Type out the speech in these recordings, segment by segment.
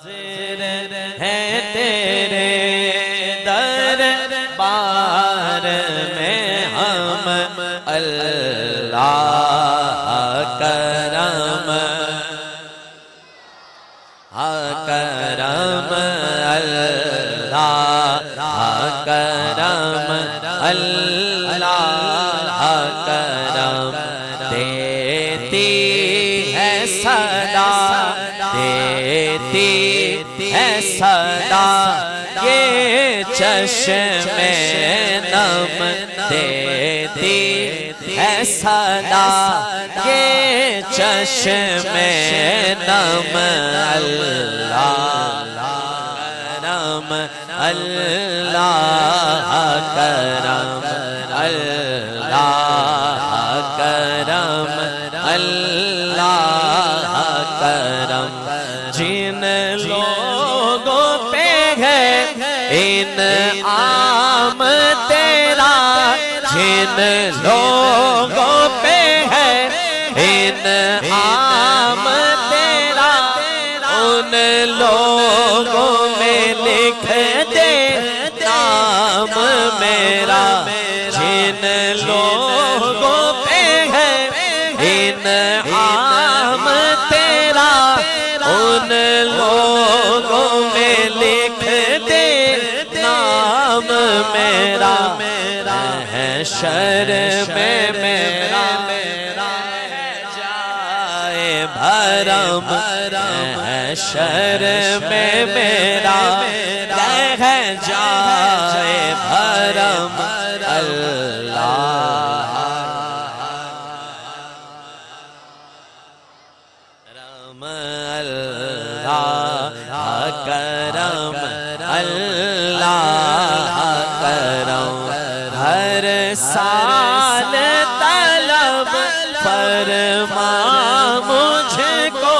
حاضر ہیں تیرے دربار میں ہم اللہ کرم کرم اللہ کرم اللہ کرم دیتی ہے صدا دیتی ہے صدا یہ چشم نم دیتی ہے صدا یہ چشم نم اللہ کرم اللہ کرم اللہ کرم اللہ کرم جن لوگوں پہ ہے انعام تیرا جن لوگوں پہ ہے انعام تیرا ان لوگوں میں لکھ دے نام میرا جن لوگوں پہ ہے انعام تیرا ان لوگوں میں لکھ دے نام میرا محشر میں میرا جائے بھرم محشر میں میرا رہ جائے بھرم اللہ کرم اللہ کرم اللہ کرم ہر سال طلب فرما مجھ کو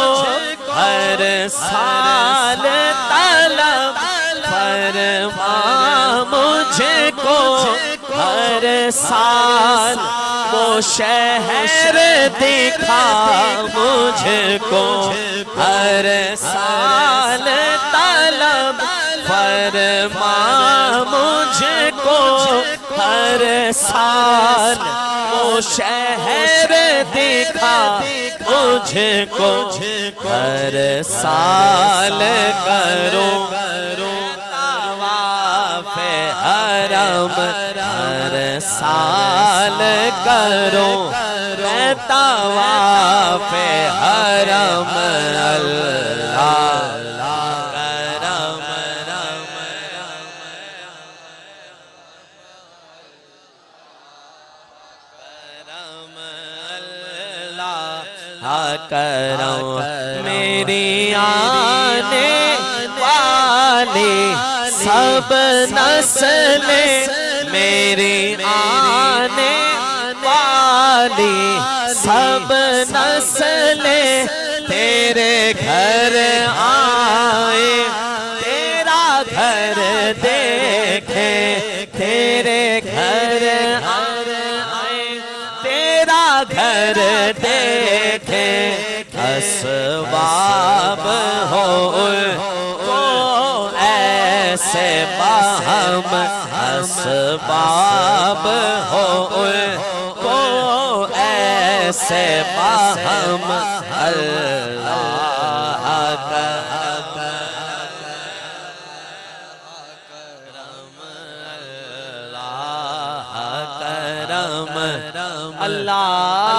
ہر سال طلب فرما مجھ کو ہر سال وہ شہر دکھا مجھ کو ہر سال طلب فرما مجھ کو ہر سال وہ شہر دکھا مجھ کو ہر سال کرو طواف حرم ہر سال کرو میں طواف حرم اللہ کرم کرم میری آنے والی سب نسلیں میری آنے والی سب نسلیں تیرے گھر آئے تیرا گھر دیکھے تیرے گھر آئے تیرا گھر دیکھے اسباب ہو کو ایسے باہم اسباب ہو کو ایسے باہم اللہ کرم اللہ